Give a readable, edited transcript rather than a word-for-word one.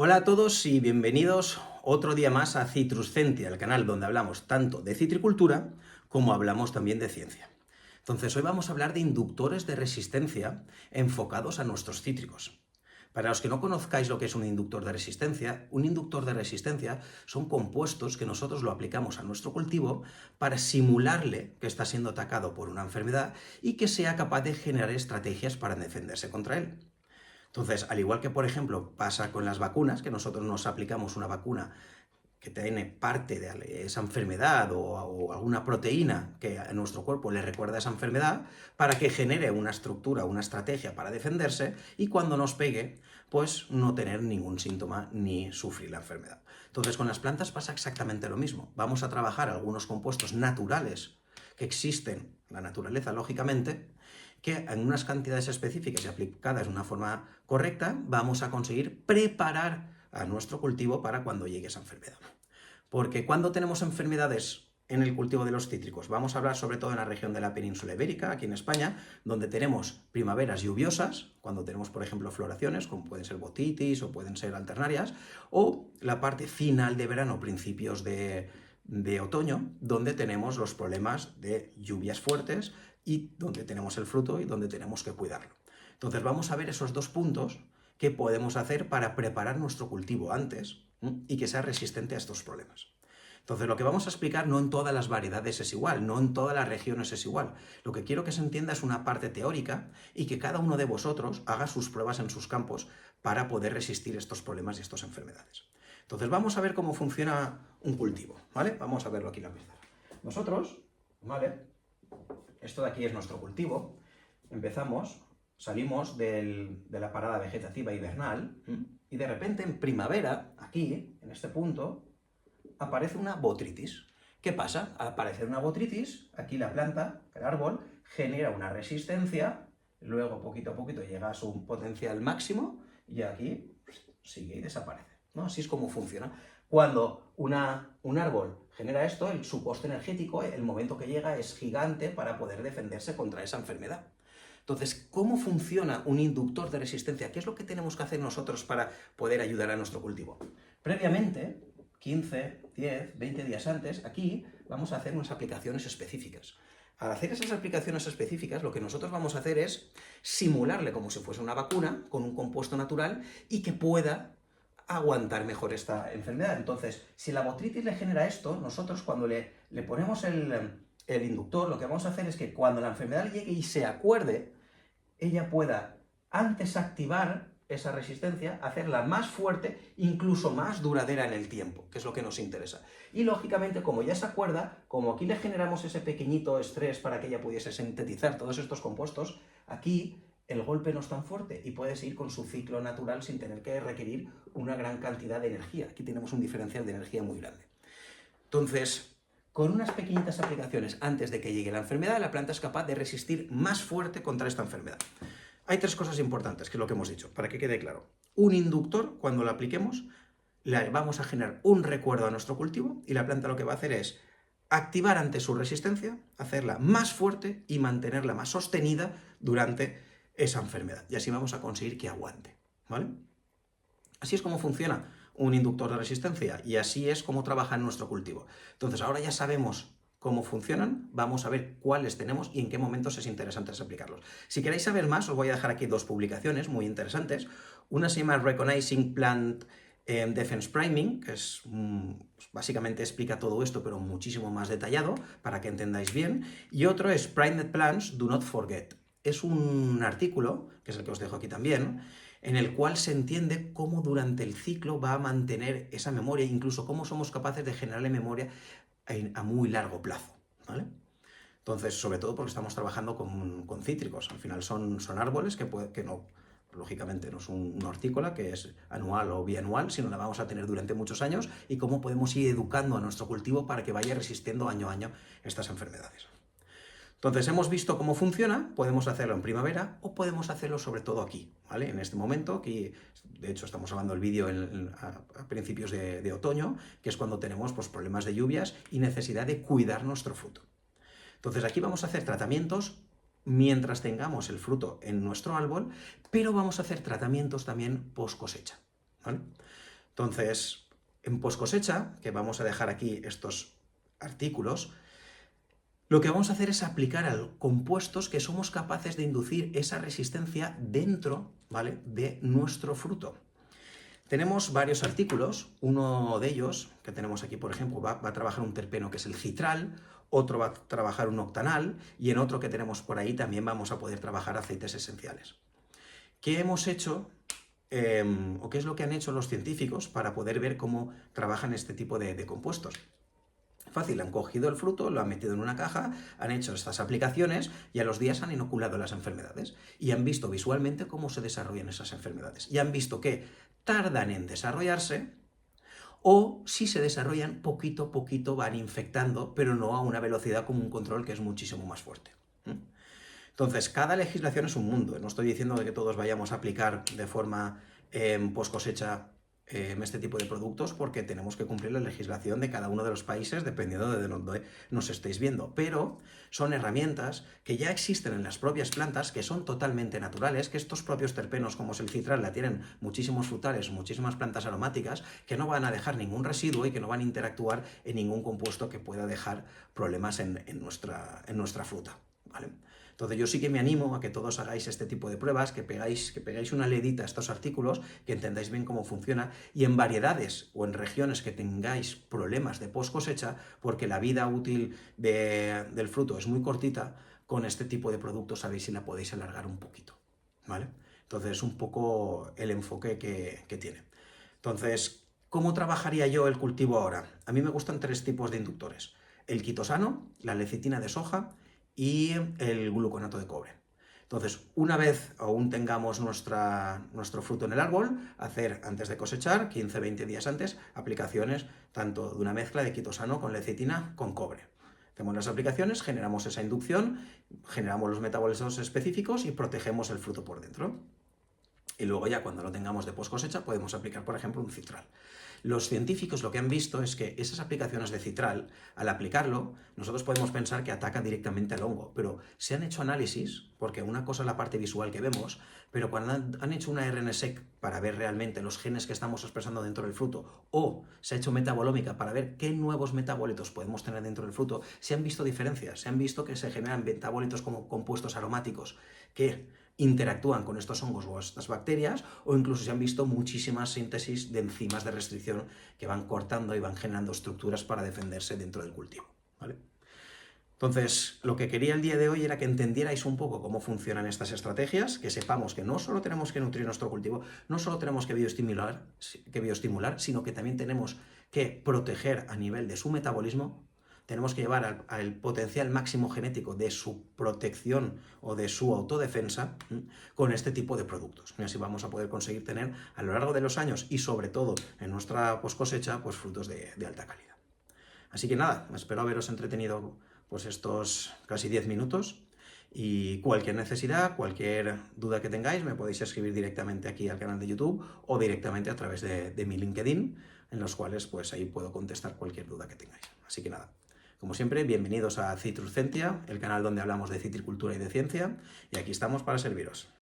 Hola a todos y bienvenidos otro día más a Citruscentia, el canal donde hablamos tanto de citricultura como hablamos también de ciencia. Entonces, hoy vamos a hablar de inductores de resistencia enfocados a nuestros cítricos. Para los que no conozcáis lo que es un inductor de resistencia son compuestos que nosotros lo aplicamos a nuestro cultivo para simularle que está siendo atacado por una enfermedad y que sea capaz de generar estrategias para defenderse contra él. Entonces, al igual que, por ejemplo, pasa con las vacunas, que nosotros nos aplicamos una vacuna que tiene parte de esa enfermedad o alguna proteína que a nuestro cuerpo le recuerda esa enfermedad para que genere una estructura, una estrategia para defenderse y cuando nos pegue, pues no tener ningún síntoma ni sufrir la enfermedad. Entonces, con las plantas pasa exactamente lo mismo. Vamos a trabajar algunos compuestos naturales que existen en la naturaleza, lógicamente, que en unas cantidades específicas y aplicadas de una forma correcta vamos a conseguir preparar a nuestro cultivo para cuando llegue esa enfermedad. Porque cuando tenemos enfermedades en el cultivo de los cítricos, vamos a hablar sobre todo en la región de la península ibérica, aquí en España, donde tenemos primaveras lluviosas, cuando tenemos, por ejemplo, floraciones, como pueden ser botitis o pueden ser alternarias, o la parte final de verano, principios de otoño, donde tenemos los problemas de lluvias fuertes y donde tenemos el fruto y donde tenemos que cuidarlo. Entonces vamos a ver esos dos puntos que podemos hacer para preparar nuestro cultivo antes y que sea resistente a estos problemas. Entonces, lo que vamos a explicar no en todas las variedades es igual, no en todas las regiones es igual. Lo que quiero que se entienda es una parte teórica y que cada uno de vosotros haga sus pruebas en sus campos para poder resistir estos problemas y estas enfermedades. Entonces, vamos a ver cómo funciona un cultivo, ¿vale? Vamos a verlo aquí en la pizarra. Nosotros, ¿vale? Esto de aquí es nuestro cultivo. Empezamos, salimos de la parada vegetativa hivernal y de repente en primavera, aquí, en este punto, aparece una botrytis. ¿Qué pasa? Al aparecer una botrytis, aquí la planta, el árbol, genera una resistencia, luego poquito a poquito llega a su potencial máximo y aquí sigue y desaparece, ¿no? Así es como funciona. Cuando un árbol genera esto, su coste energético, el momento que llega es gigante para poder defenderse contra esa enfermedad. Entonces, ¿cómo funciona un inductor de resistencia? ¿Qué es lo que tenemos que hacer nosotros para poder ayudar a nuestro cultivo? Previamente, 15, 10, 20 días antes, aquí vamos a hacer unas aplicaciones específicas. Al hacer esas aplicaciones específicas, lo que nosotros vamos a hacer es simularle como si fuese una vacuna con un compuesto natural y que pueda aguantar mejor esta enfermedad. Entonces, si la botrytis le genera esto, nosotros cuando le ponemos el inductor, lo que vamos a hacer es que cuando la enfermedad llegue y se acuerde, ella pueda antes activar esa resistencia, hacerla más fuerte, incluso más duradera en el tiempo, que es lo que nos interesa. Y lógicamente, como ya se acuerda, como aquí le generamos ese pequeñito estrés para que ella pudiese sintetizar todos estos compuestos, aquí el golpe no es tan fuerte y puede seguir con su ciclo natural sin tener que requerir una gran cantidad de energía. Aquí tenemos un diferencial de energía muy grande. Entonces, con unas pequeñitas aplicaciones antes de que llegue la enfermedad, la planta es capaz de resistir más fuerte contra esta enfermedad. Hay tres cosas importantes, que es lo que hemos dicho, para que quede claro. Un inductor, cuando lo apliquemos, le vamos a generar un recuerdo a nuestro cultivo y la planta lo que va a hacer es activar ante su resistencia, hacerla más fuerte y mantenerla más sostenida durante esa enfermedad. Y así vamos a conseguir que aguante, ¿vale? Así es como funciona un inductor de resistencia y así es como trabaja en nuestro cultivo. Entonces, ahora ya sabemos cómo funcionan, vamos a ver cuáles tenemos y en qué momentos es interesante aplicarlos. Si queréis saber más, os voy a dejar aquí dos publicaciones muy interesantes. Una se llama Recognizing Plant Defense Priming, que es básicamente explica todo esto, pero muchísimo más detallado, para que entendáis bien. Y otro es Primed Plants Do Not Forget. Es un artículo, que es el que os dejo aquí también, en el cual se entiende cómo durante el ciclo va a mantener esa memoria, incluso cómo somos capaces de generarle memoria a muy largo plazo, ¿vale? Entonces, sobre todo porque estamos trabajando con cítricos, al final son árboles que no, lógicamente no es un hortícola que es anual o bianual, sino la vamos a tener durante muchos años y cómo podemos ir educando a nuestro cultivo para que vaya resistiendo año a año estas enfermedades. Entonces, hemos visto cómo funciona, podemos hacerlo en primavera o podemos hacerlo sobre todo aquí, ¿vale? En este momento, aquí, de hecho, estamos grabando el vídeo a principios de otoño, que es cuando tenemos pues, problemas de lluvias y necesidad de cuidar nuestro fruto. Entonces, aquí vamos a hacer tratamientos mientras tengamos el fruto en nuestro árbol, pero vamos a hacer tratamientos también post cosecha, ¿vale? Entonces, en post cosecha, que vamos a dejar aquí estos artículos, lo que vamos a hacer es aplicar a compuestos que somos capaces de inducir esa resistencia dentro, ¿vale?, de nuestro fruto. Tenemos varios artículos, uno de ellos, que tenemos aquí, por ejemplo, va a trabajar un terpeno que es el citral, otro va a trabajar un octanal, y en otro que tenemos por ahí también vamos a poder trabajar aceites esenciales. ¿Qué hemos hecho, o qué es lo que han hecho los científicos para poder ver cómo trabajan este tipo de compuestos? Fácil, han cogido el fruto, lo han metido en una caja, han hecho estas aplicaciones y a los días han inoculado las enfermedades y han visto visualmente cómo se desarrollan esas enfermedades. Y han visto que tardan en desarrollarse o si se desarrollan poquito a poquito van infectando, pero no a una velocidad como un control que es muchísimo más fuerte. Entonces, cada legislación es un mundo. No estoy diciendo que todos vayamos a aplicar de forma post cosecha este tipo de productos porque tenemos que cumplir la legislación de cada uno de los países dependiendo de donde nos estéis viendo, pero son herramientas que ya existen en las propias plantas, que son totalmente naturales, que estos propios terpenos como es el citral la tienen muchísimos frutales, muchísimas plantas aromáticas que no van a dejar ningún residuo y que no van a interactuar en ningún compuesto que pueda dejar problemas en nuestra fruta, ¿vale? Entonces yo sí que me animo a que todos hagáis este tipo de pruebas, que pegáis una leidita a estos artículos, que entendáis bien cómo funciona, y en variedades o en regiones que tengáis problemas de post cosecha, porque la vida útil del fruto es muy cortita, con este tipo de productos sabéis si la podéis alargar un poquito, ¿vale? Entonces es un poco el enfoque que tiene. Entonces, ¿cómo trabajaría yo el cultivo ahora? A mí me gustan 3 tipos de inductores: el quitosano, la lecitina de soja y el gluconato de cobre. Entonces, una vez aún tengamos nuestro fruto en el árbol, hacer antes de cosechar, 15-20 días antes, aplicaciones tanto de una mezcla de quitosano con lecitina con cobre. Hacemos las aplicaciones, generamos esa inducción, generamos los metabolitos específicos y protegemos el fruto por dentro. Y luego ya cuando lo tengamos de post cosecha podemos aplicar, por ejemplo, un citral. Los científicos lo que han visto es que esas aplicaciones de citral, al aplicarlo, nosotros podemos pensar que ataca directamente al hongo, pero se han hecho análisis, porque una cosa es la parte visual que vemos, pero cuando han hecho una RNSEQ para ver realmente los genes que estamos expresando dentro del fruto, o se ha hecho metabolómica para ver qué nuevos metabolitos podemos tener dentro del fruto, se han visto diferencias, se han visto que se generan metabolitos como compuestos aromáticos que interactúan con estos hongos o estas bacterias, o incluso se han visto muchísimas síntesis de enzimas de restricción que van cortando y van generando estructuras para defenderse dentro del cultivo, ¿vale? Entonces, lo que quería el día de hoy era que entendierais un poco cómo funcionan estas estrategias, que sepamos que no solo tenemos que nutrir nuestro cultivo, no solo tenemos que bioestimular, sino que también tenemos que proteger a nivel de su metabolismo, tenemos que llevar al potencial máximo genético de su protección o de su autodefensa con este tipo de productos. Y así vamos a poder conseguir tener a lo largo de los años y sobre todo en nuestra post cosecha, pues frutos de alta calidad. Así que nada, espero haberos entretenido pues estos casi 10 minutos y cualquier necesidad, cualquier duda que tengáis me podéis escribir directamente aquí al canal de YouTube o directamente a través de mi LinkedIn, en los cuales pues ahí puedo contestar cualquier duda que tengáis. Así que nada, como siempre, bienvenidos a Citruscentia, el canal donde hablamos de citricultura y de ciencia, y aquí estamos para serviros.